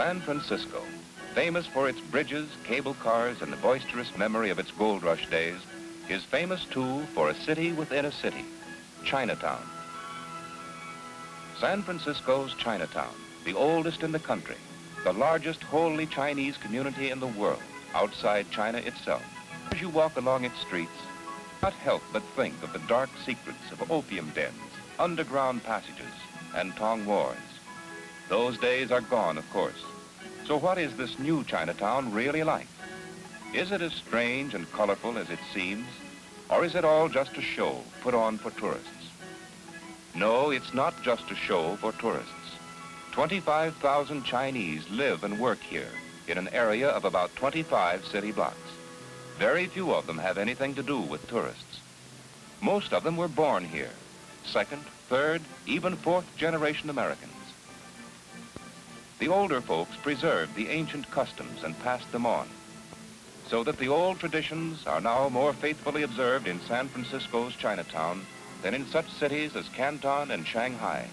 San Francisco, famous for its bridges, cable cars, and the boisterous memory of its gold rush days, is famous too for a city within a city, Chinatown. San Francisco's Chinatown, the oldest in the country, the largest wholly Chinese community in the world, outside China itself. As you walk along its streets, you cannot help but think of the dark secrets of opium dens, underground passages, and Tong wars. Those days are gone, of course. So what is this new Chinatown really like? Is it as strange and colorful as it seems? Or is it all just a show put on for tourists? No, it's not just a show for tourists. 25,000 Chinese live and work here in an area of about 25 city blocks. Very few of them have anything to do with tourists. Most of them were born here, second, third, even fourth generation Americans. The older folks preserved the ancient customs and passed them on, so that the old traditions are now more faithfully observed in San Francisco's Chinatown than in such cities as Canton and Shanghai.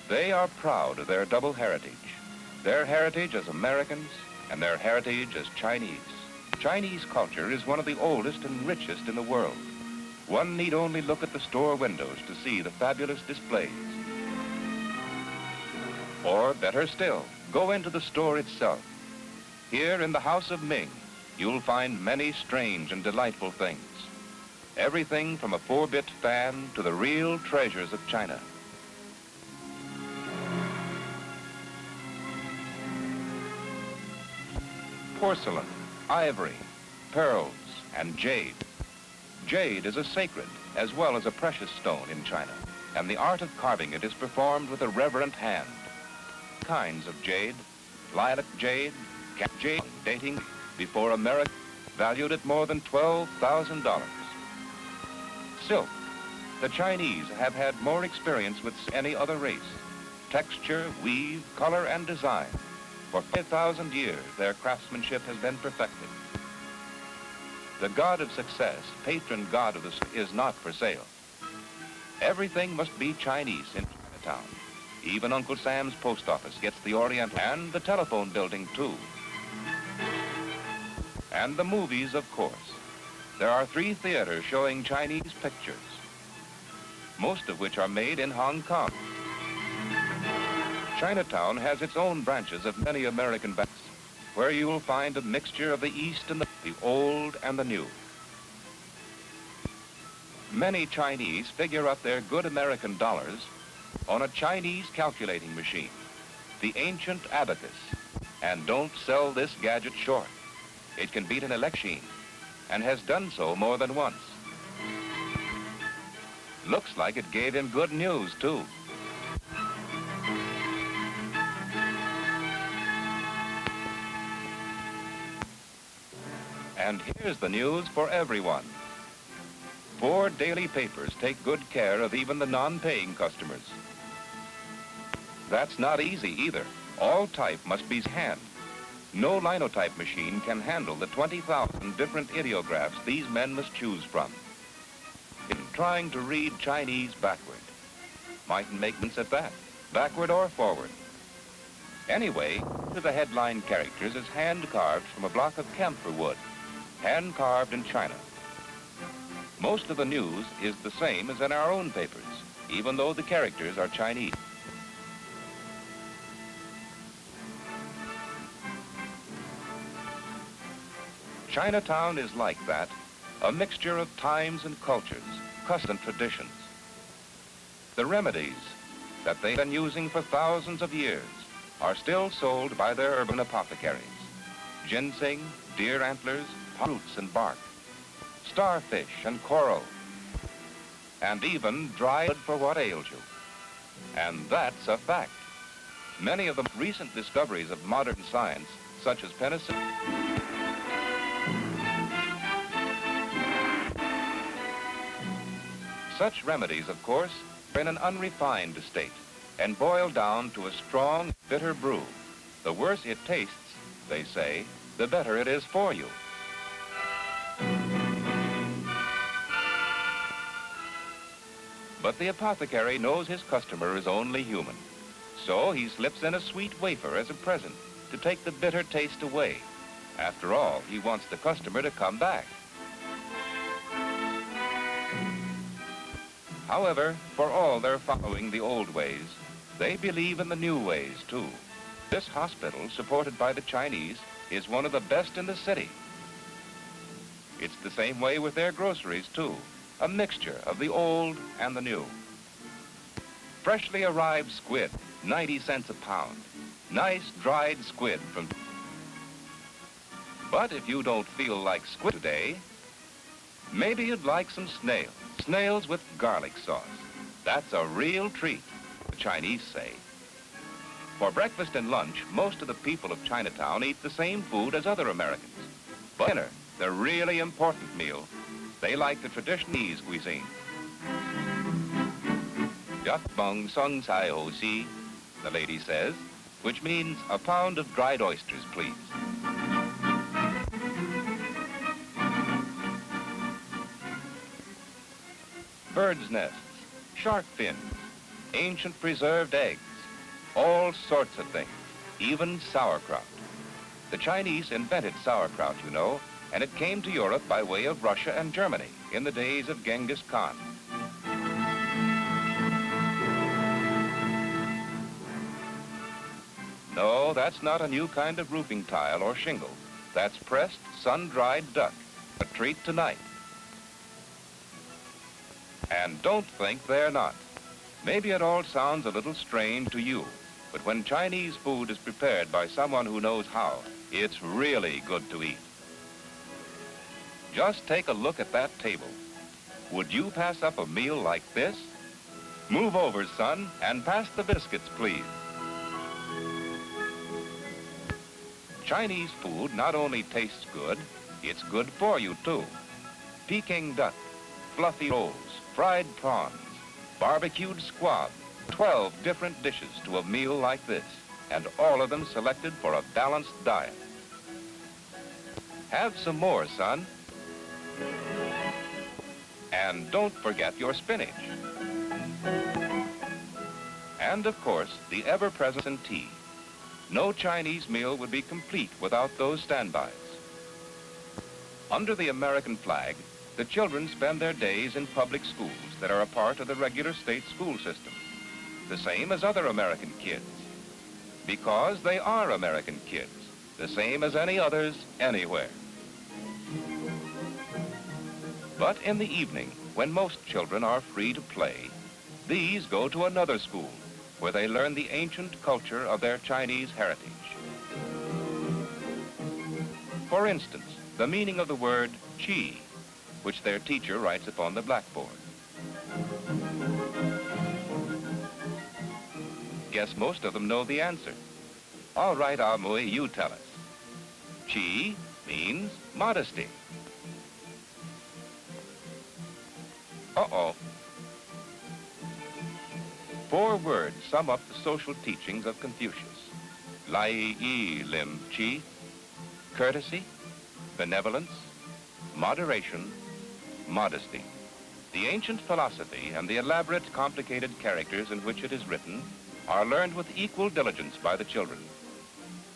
They are proud of their double heritage as Americans and their heritage as Chinese. Chinese culture is one of the oldest and richest in the world. One need only look at the store windows to see the fabulous displays. Or better still, go into the store itself. Here in the House of Ming, you'll find many strange and delightful things. Everything from a 4-bit fan to the real treasures of China. Porcelain, ivory, pearls, and jade. Jade is a sacred as well as a precious stone in China, and the art of carving it is performed with a reverent hand. Kinds of jade, lilac jade, cat jade, dating before America, valued at more than $12,000. Silk. The Chinese have had more experience with any other race. Texture, weave, color, and design. For 5,000 years, their craftsmanship has been perfected. The god of success, patron god of the is not for sale. Everything must be Chinese in Chinatown. Even Uncle Sam's post office gets the orient, and the telephone building too. And the movies, of course. There are 3 theaters showing Chinese pictures, most of which are made in Hong Kong. Chinatown has its own branches of many American banks, where you will find a mixture of the East and the old and the new. Many Chinese figure up their good American dollars on a Chinese calculating machine, the ancient abacus, and don't sell this gadget short. It can beat an election, and has done so more than once. Looks like it gave him good news, too. And here's the news for everyone. 4 daily papers take good care of even the non-paying customers. That's not easy either. All type must be hand. No linotype machine can handle the 20,000 different ideographs these men must choose from. In trying to read Chinese backward, mightn't make sense at that, backward or forward. Anyway, the headline characters is hand-carved from a block of camphor wood, hand-carved in China. Most of the news is the same as in our own papers, even though the characters are Chinese. Chinatown is like that, a mixture of times and cultures, customs and traditions. The remedies that they've been using for thousands of years are still sold by their urban apothecaries. Ginseng, deer antlers, roots and bark, starfish and coral, and even dried for what ails you. And that's a fact. Many of the recent discoveries of modern science, such as penicillin, such remedies, of course, are in an unrefined state and boil down to a strong, bitter brew. The worse it tastes, they say, the better it is for you. But the apothecary knows his customer is only human. So he slips in a sweet wafer as a present to take the bitter taste away. After all, he wants the customer to come back. However, for all their following the old ways, they believe in the new ways, too. This hospital, supported by the Chinese, is one of the best in the city. It's the same way with their groceries, too, a mixture of the old and the new. Freshly arrived squid, 90 cents a pound. Nice dried squid from... But if you don't feel like squid today, maybe you'd like some snails. Snails with garlic sauce. That's a real treat, the Chinese say. For breakfast and lunch, most of the people of Chinatown eat the same food as other Americans. But dinner, the really important meal, they like the traditional Chinese cuisine. Just bong sung sai ho si, the lady says, which means a pound of dried oysters, please. Birds' nests, shark fins, ancient preserved eggs, all sorts of things, even sauerkraut. The Chinese invented sauerkraut, you know, and it came to Europe by way of Russia and Germany in the days of Genghis Khan. No, that's not a new kind of roofing tile or shingle. That's pressed, sun-dried duck, a treat tonight. And don't think they're not. Maybe it all sounds a little strange to you, but when Chinese food is prepared by someone who knows how, it's really good to eat. Just take a look at that table. Would you pass up a meal like this? Move over, son, and pass the biscuits, please. Chinese food not only tastes good, it's good for you, too. Peking duck, fluffy rolls, fried prawns, barbecued squab, 12 different dishes to a meal like this, and all of them selected for a balanced diet. Have some more, son. And don't forget your spinach. And of course, the ever-present tea. No Chinese meal would be complete without those standbys. Under the American flag, the children spend their days in public schools that are a part of the regular state school system, the same as other American kids, because they are American kids, the same as any others anywhere. But in the evening, when most children are free to play, these go to another school where they learn the ancient culture of their Chinese heritage. For instance, the meaning of the word qi, which their teacher writes upon the blackboard. Guess most of them know the answer. All right, Amui, you tell us. Qi means modesty. Uh-oh. 4 words sum up the social teachings of Confucius. Lai yi lim qi, courtesy, benevolence, moderation, modesty. The ancient philosophy and the elaborate, complicated characters in which it is written are learned with equal diligence by the children.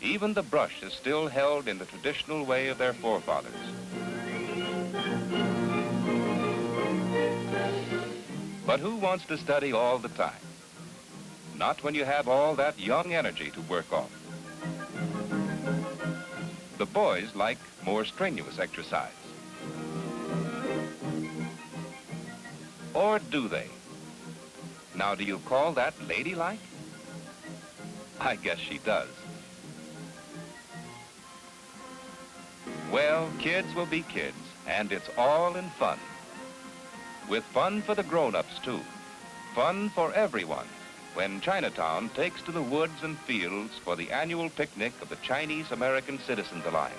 Even the brush is still held in the traditional way of their forefathers. But who wants to study all the time? Not when you have all that young energy to work off. The boys like more strenuous exercise. Or do they? Now, do you call that ladylike? I guess she does. Well, kids will be kids, and it's all in fun. With fun for the grown-ups, too. Fun for everyone when Chinatown takes to the woods and fields for the annual picnic of the Chinese American Citizens Alliance.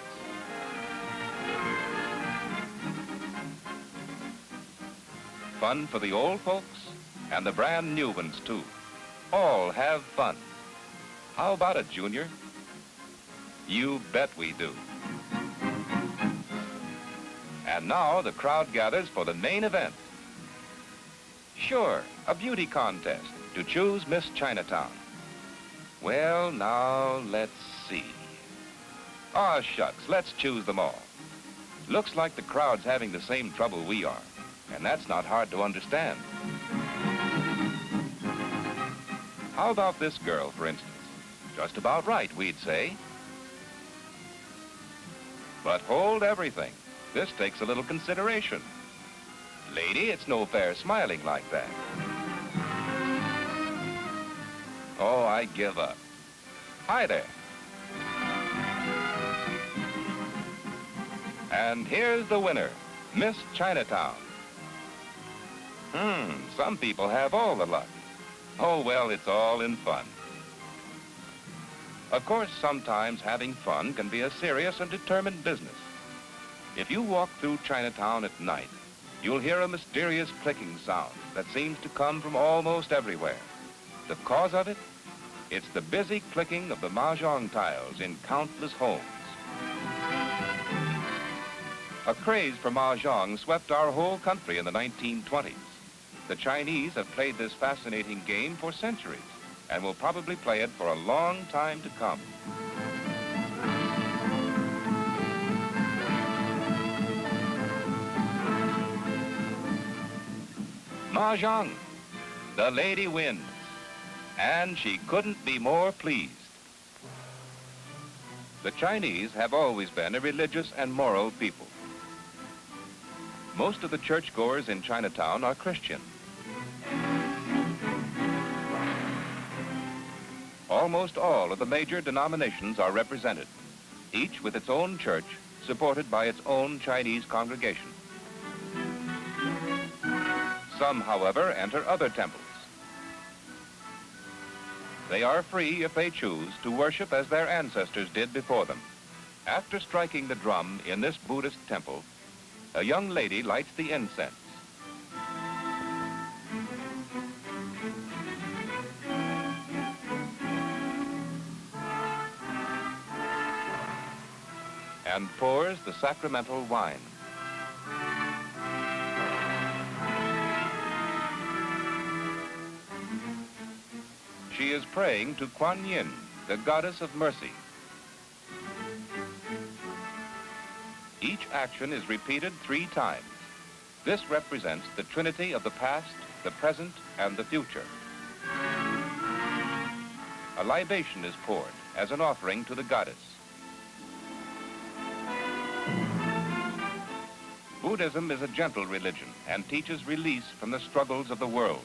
Fun for the old folks and the brand new ones, too. All have fun. How about it, Junior? You bet we do. And now the crowd gathers for the main event. Sure, a beauty contest to choose Miss Chinatown. Well, now, let's see. Ah, shucks, let's choose them all. Looks like the crowd's having the same trouble we are, and that's not hard to understand. How about this girl, for instance? Just about right, we'd say. But hold everything. This takes a little consideration. Lady, it's no fair smiling like that. Oh, I give up. Hi there. And here's the winner, Miss Chinatown. Some people have all the luck. Oh, well, it's all in fun. Of course, sometimes having fun can be a serious and determined business. If you walk through Chinatown at night, you'll hear a mysterious clicking sound that seems to come from almost everywhere. The cause of it? It's the busy clicking of the mahjong tiles in countless homes. A craze for mahjong swept our whole country in the 1920s. The Chinese have played this fascinating game for centuries and will probably play it for a long time to come. Mahjong. The lady wins, and she couldn't be more pleased. The Chinese have always been a religious and moral people. Most of the churchgoers in Chinatown are Christian. Almost all of the major denominations are represented, each with its own church, supported by its own Chinese congregation. Some, however, enter other temples. They are free, if they choose, to worship as their ancestors did before them. After striking the drum in this Buddhist temple, a young lady lights the incense. And pours the sacramental wine. She is praying to Guanyin, the goddess of mercy. Each action is repeated 3 times. This represents the trinity of the past, the present, and the future. A libation is poured as an offering to the goddess. Buddhism is a gentle religion and teaches release from the struggles of the world.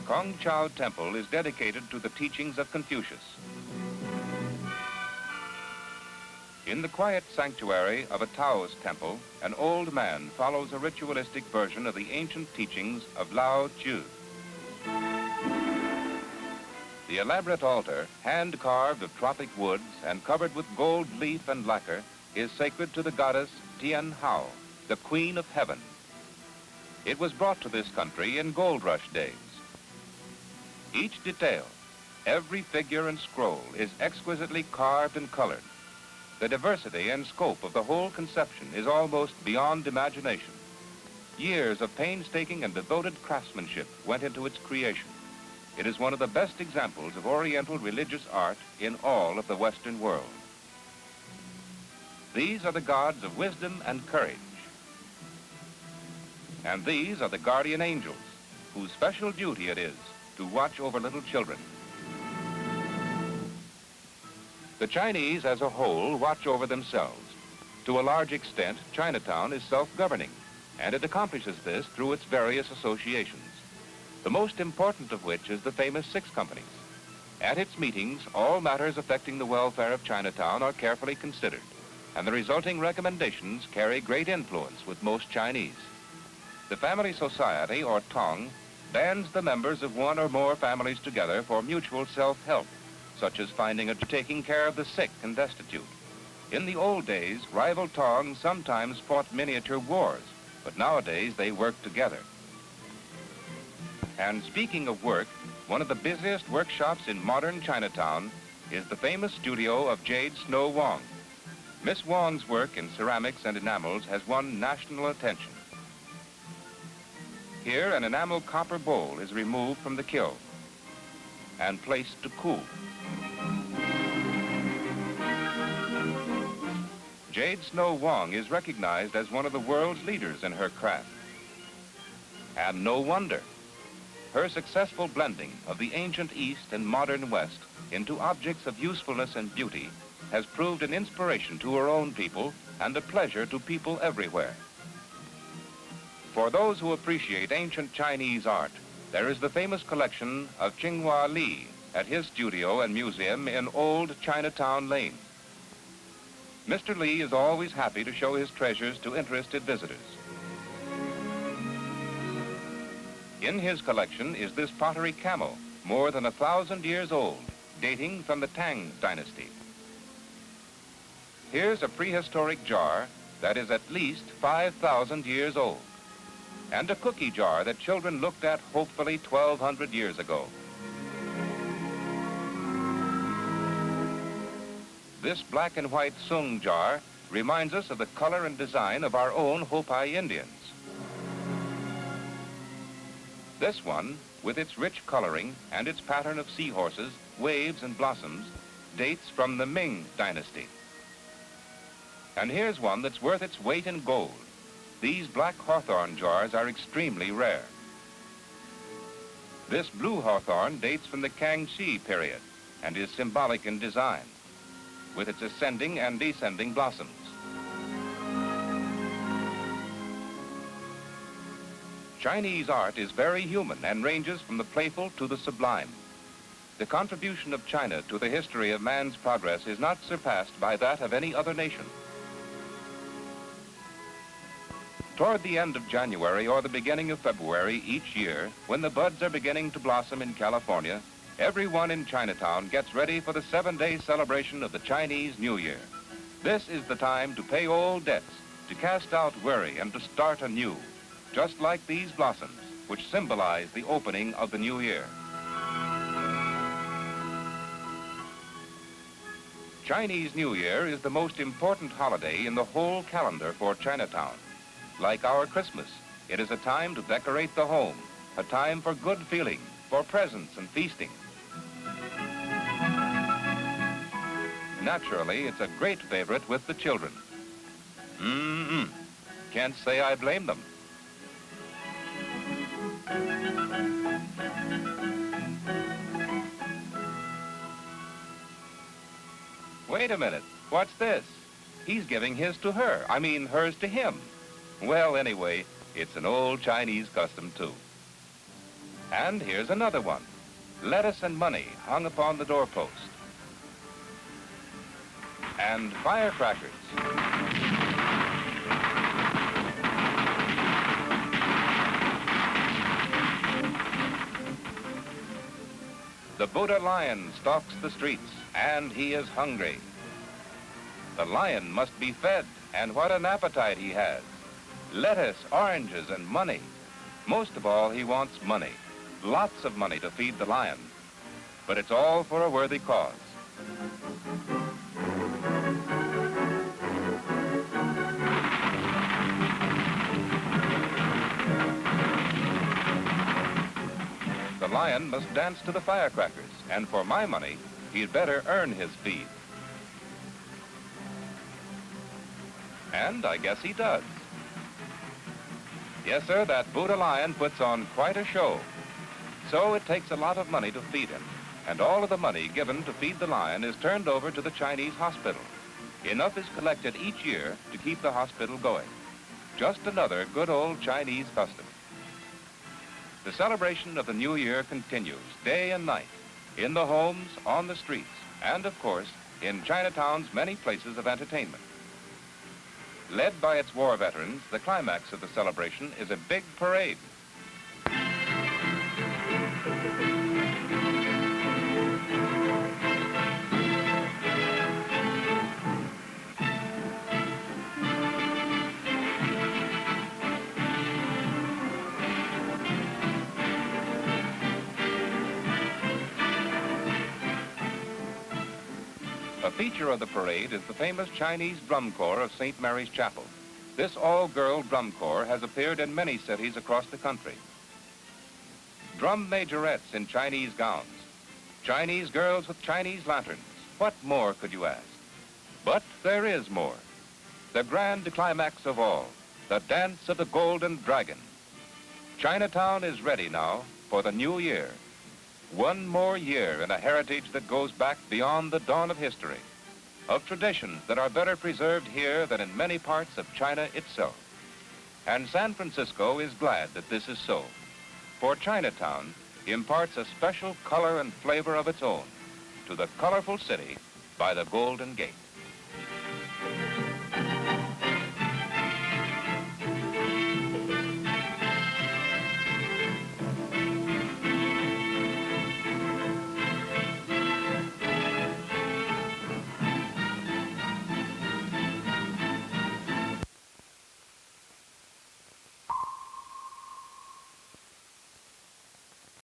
Kong Chow Temple is dedicated to the teachings of Confucius. In the quiet sanctuary of a Taoist temple, an old man follows a ritualistic version of the ancient teachings of Lao Tzu. The elaborate altar, hand-carved of tropic woods and covered with gold leaf and lacquer, is sacred to the goddess Tian Hao, the Queen of Heaven. It was brought to this country in gold rush days. Each detail, every figure and scroll is exquisitely carved and colored. The diversity and scope of the whole conception is almost beyond imagination. Years of painstaking and devoted craftsmanship went into its creation. It is one of the best examples of Oriental religious art in all of the Western world. These are the gods of wisdom and courage. And these are the guardian angels, whose special duty it is to watch over little children. The Chinese as a whole watch over themselves. To a large extent, Chinatown is self-governing, and it accomplishes this through its various associations, the most important of which is the famous 6 companies. At its meetings, all matters affecting the welfare of Chinatown are carefully considered, and the resulting recommendations carry great influence with most Chinese. The family society, or tong, bands the members of one or more families together for mutual self-help, such as taking care of the sick and destitute. In the old days, rival tongs sometimes fought miniature wars, but nowadays they work together. And speaking of work, one of the busiest workshops in modern Chinatown is the famous studio of Jane Snow Wong. Miss Wong's work in ceramics and enamels has won national attention. Here, an enamel copper bowl is removed from the kiln and placed to cool. Jane Snow Wong is recognized as one of the world's leaders in her craft. And no wonder. Her successful blending of the ancient East and modern West into objects of usefulness and beauty has proved an inspiration to her own people and a pleasure to people everywhere. For those who appreciate ancient Chinese art, there is the famous collection of Chingwah Lee at his studio and museum in Old Chinatown Lane. Mr. Lee is always happy to show his treasures to interested visitors. In his collection is this pottery camel, more than 1,000 years old, dating from the Tang dynasty. Here's a prehistoric jar that is at least 5,000 years old, and a cookie jar that children looked at hopefully 1,200 years ago. This black and white sung jar reminds us of the color and design of our own Hopi Indians. This one, with its rich coloring and its pattern of seahorses, waves, and blossoms, dates from the Ming dynasty. And here's one that's worth its weight in gold. These black hawthorn jars are extremely rare. This blue hawthorn dates from the Kangxi period and is symbolic in design, with its ascending and descending blossoms. Chinese art is very human and ranges from the playful to the sublime. The contribution of China to the history of man's progress is not surpassed by that of any other nation. Toward the end of January or the beginning of February each year, when the buds are beginning to blossom in California, everyone in Chinatown gets ready for the 7-day celebration of the Chinese New Year. This is the time to pay old debts, to cast out worry, and to start anew, just like these blossoms, which symbolize the opening of the new year. Chinese New Year is the most important holiday in the whole calendar for Chinatown. Like our Christmas, it is a time to decorate the home, a time for good feeling, for presents and feasting. Naturally, it's a great favorite with the children. Can't say I blame them. Wait a minute, what's this? He's giving his to her, hers to him. Well, anyway, it's an old Chinese custom, too. And here's another one. Lettuce and money hung upon the doorpost. And firecrackers. The Buddha lion stalks the streets, and he is hungry. The lion must be fed, and what an appetite he has. Lettuce, oranges, and money. Most of all, he wants money. Lots of money to feed the lion. But it's all for a worthy cause. The lion must dance to the firecrackers, and for my money, he'd better earn his feed. And I guess he does. Yes, sir, that Buddha lion puts on quite a show. So it takes a lot of money to feed him, and all of the money given to feed the lion is turned over to the Chinese hospital. Enough is collected each year to keep the hospital going. Just another good old Chinese custom. The celebration of the New Year continues day and night, in the homes, on the streets, and of course, in Chinatown's many places of entertainment. Led by its war veterans, the climax of the celebration is a big parade. A feature of the parade is the famous Chinese drum corps of St. Mary's Chapel. This all-girl drum corps has appeared in many cities across the country, drum majorettes in Chinese gowns, Chinese girls with Chinese lanterns. What more could you ask? But there is more. The grand climax of all, the dance of the Golden Dragon. Chinatown is ready now for the new year. One more year in a heritage that goes back beyond the dawn of history, of traditions that are better preserved here than in many parts of China itself. And San Francisco is glad that this is so, for Chinatown imparts a special color and flavor of its own to the colorful city by the Golden Gate.